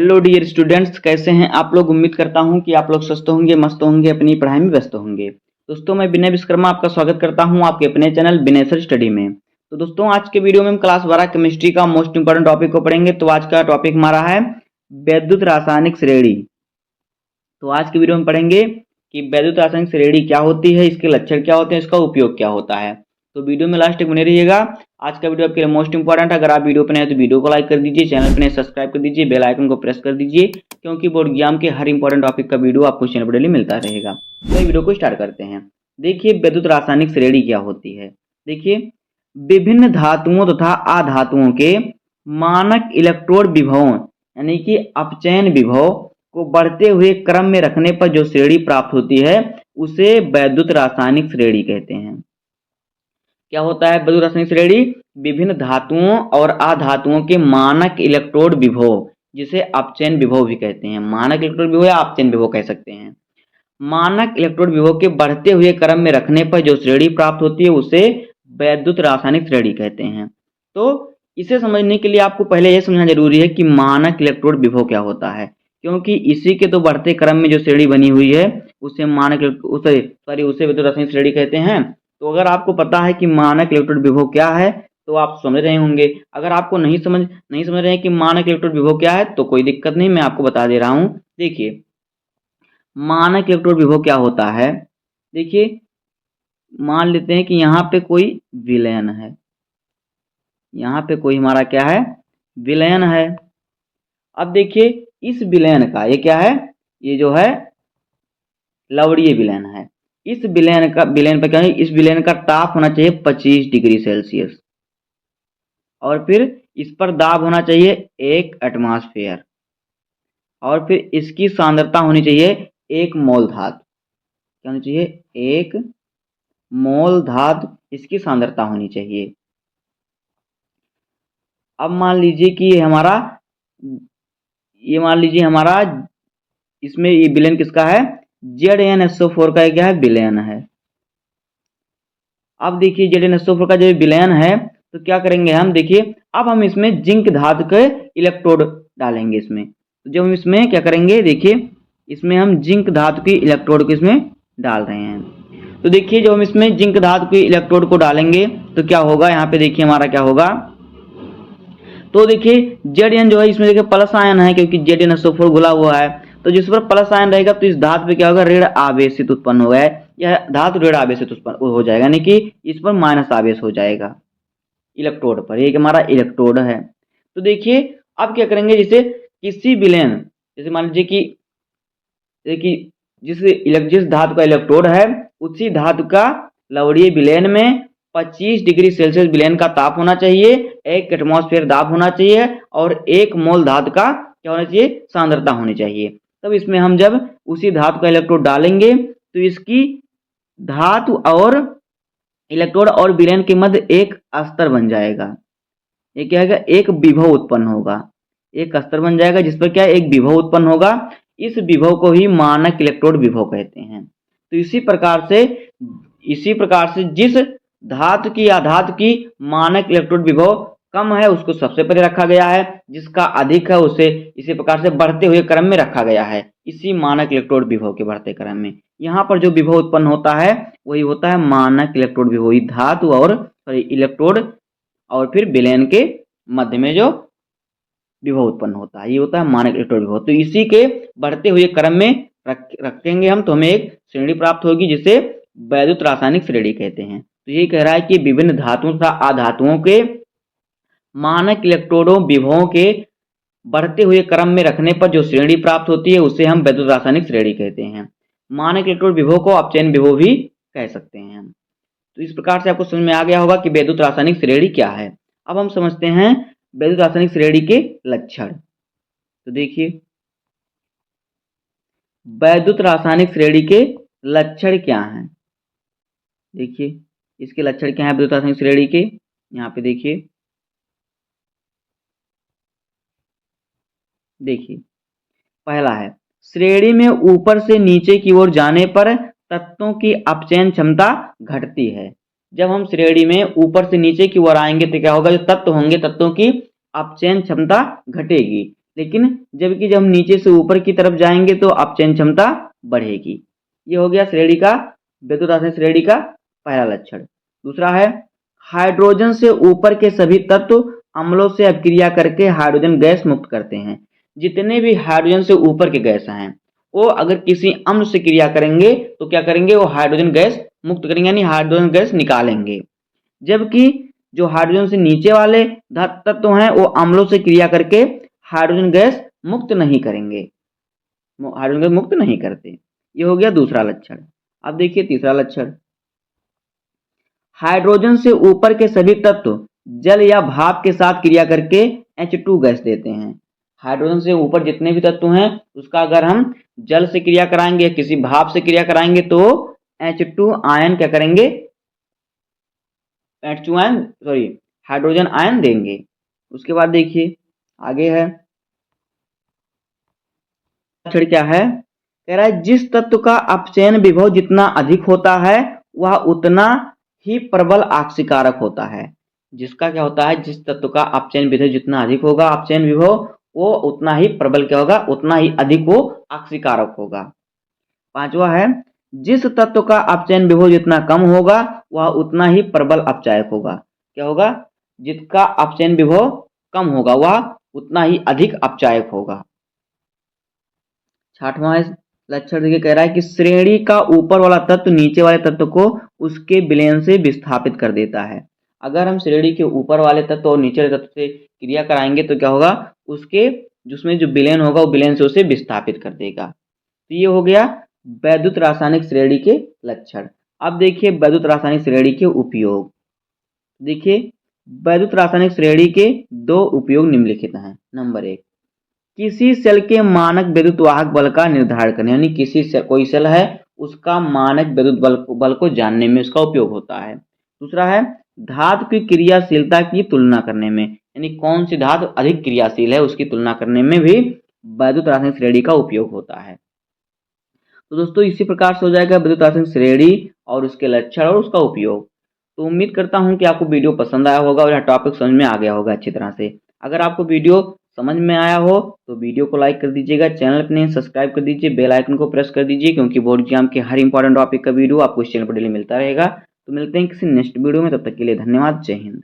Hello dear students, कैसे हैं आप लोग। उम्मीद करता हूं कि आप लोग स्वस्थ होंगे, मस्त होंगे, अपनी पढ़ाई में व्यस्त होंगे। दोस्तों, मैं विनय विश्वकर्मा आपका स्वागत करता हूं आपके अपने चैनल विनय सर स्टडी में। तो दोस्तों, आज के वीडियो में हम क्लास 12 केमिस्ट्री का मोस्ट इंपोर्टेंट टॉपिक को पढ़ेंगे। तो आज का टॉपिक हमारा है वैद्युत रासायनिक श्रेणी। तो आज की वीडियो में पढ़ेंगे कि वैद्युत रासायनिक श्रेणी क्या होती है, इसके लक्षण क्या होते हैं, इसका उपयोग क्या होता है। तो वीडियो में लास्ट तक बने रहिएगा। आज का वीडियो आपके लिए मोस्ट इंपॉर्टेंट है। अगर आप वीडियो पर नए हैं तो वीडियो को लाइक कर दीजिए, चैनल पर नए सब्सक्राइब कर दीजिए, बेल आइकन को प्रेस कर दीजिए, क्योंकि बोर्ड एग्जाम के हर इंपॉर्टेंट टॉपिक का वीडियो आपको चैनल पर डेली मिलता रहेगा। तो वीडियो को स्टार्ट करते हैं। देखिए, वैद्युत रासायनिक श्रेणी क्या होती है। देखिए, विभिन्न धातुओं तथा अधातुओं के मानक इलेक्ट्रोड विभवों यानी कि अपचयन विभव को बढ़ते हुए क्रम में रखने पर जो श्रेणी प्राप्त होती है उसे वैद्युत रासायनिक श्रेणी कहते हैं। क्या होता है वैद्युत रासायनिक श्रेणी? विभिन्न धातुओं और अधातुओं के मानक इलेक्ट्रोड विभव, जिसे अपचयन विभव भी कहते हैं। मानक इलेक्ट्रोड विभव या अपचयन विभव कह सकते हैं। मानक इलेक्ट्रोड विभव के बढ़ते हुए क्रम में रखने पर जो श्रेणी प्राप्त होती है उसे वैद्युत रासायनिक श्रेणी कहते हैं। तो इसे समझने के लिए आपको पहले यह समझना जरूरी है कि मानक इलेक्ट्रोड विभव क्या होता है, क्योंकि इसी के तो बढ़ते क्रम में जो श्रेणी बनी हुई है उसे उसे वैद्युत रासायनिक श्रेणी कहते हैं। तो अगर आपको पता है कि मानक इलेक्ट्रोड विभव क्या है तो आप समझ रहे होंगे। अगर आपको नहीं समझ रहे हैं कि मानक इलेक्ट्रोड विभव क्या है तो कोई दिक्कत नहीं, मैं आपको बता दे रहा हूं। देखिए, मानक इलेक्ट्रोड विभव क्या होता है। देखिए, मान लेते हैं कि यहाँ पे कोई विलयन है, यहाँ पे कोई हमारा क्या है, विलयन है। अब देखिए, इस विलयन का ये क्या है, ये जो है लवणीय विलयन है। इस विलयन पर क्या है, इस विलयन का ताप होना चाहिए 25 डिग्री सेल्सियस, और फिर इस पर दाब होना चाहिए 1 एटमॉस्फेयर, और फिर इसकी सांद्रता होनी चाहिए 1 मोल धातु। क्या होनी चाहिए? 1 मोल धातु इसकी सांद्रता होनी चाहिए। अब मान लीजिए कि ये मान लीजिए हमारा इसमें ये विलयन किसका है, ZnSO4 का क्या है, विलयन है। अब देखिए, ZnSO4 का जो विलयन है तो क्या करेंगे हम, देखिए अब हम इसमें जिंक धातु के इलेक्ट्रोड डालेंगे इसमें। तो जब हम इसमें क्या करेंगे, देखिए इसमें हम जिंक धातु की इलेक्ट्रोड को इसमें डाल रहे हैं। तो देखिए, जब हम इसमें जिंक धातु की इलेक्ट्रोड को डालेंगे तो क्या होगा, यहाँ पे देखिए हमारा क्या होगा। तो देखिए Zn जो है इसमें देखिए प्लस आयन है, क्योंकि ZnSO4 घुला हुआ है। तो जिस पर प्लस आयन रहेगा तो इस धातु पे क्या होगा, ऋण आवेशित उत्पन्न होगा। यह धातु ऋण आवेशित उत्पन्न हो जाएगा, यानी कि इस पर माइनस आवेश हो जाएगा इलेक्ट्रोड पर। ये हमारा इलेक्ट्रोड है। तो देखिए अब क्या करेंगे, जैसे किसी विलयन, जैसे मान लीजिए कि देखिए जिस धातु का इलेक्ट्रोड है उसी धातु का लवणीय विलयन में 25 डिग्री सेल्सियस विलयन का ताप होना चाहिए, 1 एटमॉस्फेयर दाब होना चाहिए, और 1 मोल धातु का क्या होना चाहिए, सांद्रता होनी चाहिए। तब इसमें हम जब उसी धातु का इलेक्ट्रोड डालेंगे तो इसकी धातु और इलेक्ट्रोड और विलयन के मध्य एक अस्तर बन जाएगा। ये क्या है, एक विभव उत्पन्न होगा, एक अस्तर बन जाएगा जिस पर क्या है, एक विभव उत्पन्न होगा। इस विभव को ही मानक इलेक्ट्रोड विभव कहते हैं। तो इसी प्रकार से जिस धातु की या धातु की मानक इलेक्ट्रोड विभव कम है उसको सबसे पहले रखा गया है, जिसका अधिक है उसे इसी प्रकार से बढ़ते हुए क्रम में रखा गया है, इसी मानक इलेक्ट्रोड विभव के बढ़ते क्रम में। यहाँ पर जो विभव उत्पन्न होता है वही होता है मानक इलेक्ट्रोड विभव। धातु और इलेक्ट्रोड और फिर विलयन के मध्य में जो विभव उत्पन्न होता है ये होता है मानक इलेक्ट्रोड विभव। तो इसी के बढ़ते हुए क्रम में रखेंगे हम तो हमें एक श्रेणी प्राप्त होगी जिसे वैद्युत रासायनिक श्रेणी कहते हैं। तो ये कह रहा है कि विभिन्न धातुओं तथा अधातुओं के मानक इलेक्ट्रोडों विभवों के बढ़ते हुए क्रम में रखने पर जो श्रेणी प्राप्त होती है उसे हम वैद्युत रासायनिक श्रेणी कहते हैं। मानक इलेक्ट्रोड विभव को अपचयन विभव भी कह सकते हैं हम। तो इस प्रकार से आपको समझ में आ गया होगा कि वैद्युत रासायनिक श्रेणी क्या है। अब हम समझते हैं वैद्युत रासायनिक श्रेणी के लक्षण। तो देखिए, वैद्युत रासायनिक श्रेणी के लक्षण क्या हैं। देखिए इसके लक्षण क्या है वैद्युत रासायनिक श्रेणी के। यहाँ पे देखिए पहला है, श्रेणी में ऊपर से नीचे की ओर जाने पर तत्वों की अपचयन क्षमता घटती है। जब हम श्रेणी में ऊपर से नीचे की ओर आएंगे तो क्या होगा, जो तत्व होंगे तत्वों की अपचयन क्षमता घटेगी। लेकिन जबकि जब हम नीचे से ऊपर की तरफ जाएंगे तो अपचयन क्षमता बढ़ेगी। ये हो गया श्रेणी का, वैद्युत रासायनिक श्रेणी का पहला लक्षण। दूसरा है हाइड्रोजन से ऊपर के सभी तत्व अम्लों से अभिक्रिया करके हाइड्रोजन गैस मुक्त करते हैं। जितने भी हाइड्रोजन से ऊपर के गैस हैं वो अगर किसी अम्ल से क्रिया करेंगे तो क्या करेंगे, वो हाइड्रोजन गैस मुक्त करेंगे, यानी हाइड्रोजन गैस निकालेंगे। जबकि जो हाइड्रोजन से नीचे वाले तत्व हैं वो अम्लों से क्रिया करके हाइड्रोजन गैस मुक्त नहीं करेंगे, हाइड्रोजन गैस मुक्त नहीं करते। ये हो गया दूसरा लक्षण। अब देखिए तीसरा लक्षण, हाइड्रोजन से ऊपर के सभी तत्व जल या भाप के साथ क्रिया करके H2 गैस देते हैं। हाइड्रोजन से ऊपर जितने भी तत्व हैं उसका अगर हम जल से क्रिया कराएंगे, किसी भाप से क्रिया कराएंगे तो H2 आयन क्या करेंगे, H2 ion sorry hydrogen ion देंगे। उसके बाद देखिए आगे है लक्षण क्या है, कह रहा है जिस तत्व का अपचयन विभव जितना अधिक होता है वह उतना ही प्रबल आक्सीकारक होता है। जिसका क्या होता है, जिस तत्व का अपचयन विभव जितना अधिक होगा, अपचयन विभव वो उतना ही प्रबल क्या होगा, उतना ही अधिक वो आक्सीकारक होगा। पांचवा है जिस तत्व का अपचयन विभव जितना कम होगा वह उतना ही प्रबल अपचायक होगा। क्या होगा, जिसका अपचयन विभव कम होगा वह उतना ही अधिक अपचायक होगा। छठवां लक्षण देखिए, कह रहा है कि श्रेणी का ऊपर वाला तत्व नीचे वाले तत्व को उसके विलयन से विस्थापित कर देता है। अगर हम श्रेणी के ऊपर वाले तत्व और नीचे वाले तत्व से क्रिया कराएंगे तो क्या होगा, उसके जिसमें जो विलयन होगा वो विलयन से उसे विस्थापित कर देगा। तो ये हो गया वैद्युत रासायनिक श्रेणी के लक्षण। अब देखिए वैद्युत रासायनिक श्रेणी के उपयोग। देखिए वैद्युत रासायनिक श्रेणी के दो उपयोग निम्नलिखित हैं। नंबर एक, किसी सेल के मानक विद्युत वाहक बल का निर्धारण करने, यानी किसी सेल, कोई सेल है उसका मानक विद्युत बल को जानने में उसका उपयोग होता है। दूसरा है धातु की क्रियाशीलता की तुलना करने में, यानी कौन सी धातु अधिक क्रियाशील है उसकी तुलना करने में भी वैद्युत रासायनिक श्रेणी का उपयोग होता है। तो दोस्तों इसी प्रकार से हो जाएगा वैद्युत रासायनिक श्रेणी और उसके लक्षण और उसका उपयोग। तो उम्मीद करता हूं कि आपको वीडियो पसंद आया होगा और यह टॉपिक समझ में आ गया होगा अच्छी तरह से। अगर आपको वीडियो समझ में आया हो तो वीडियो को लाइक कर दीजिएगा, चैनल अपने सब्सक्राइब कर दीजिए, बेल आइकन को प्रेस कर दीजिए, क्योंकि बोर्ड एग्जाम के हर इंपॉर्टेंट टॉपिक का वीडियो आपको इस चैनल पर डेली मिलता रहेगा। तो मिलते हैं किसी नेक्स्ट वीडियो में, तब तक के लिए धन्यवाद, जय हिंद।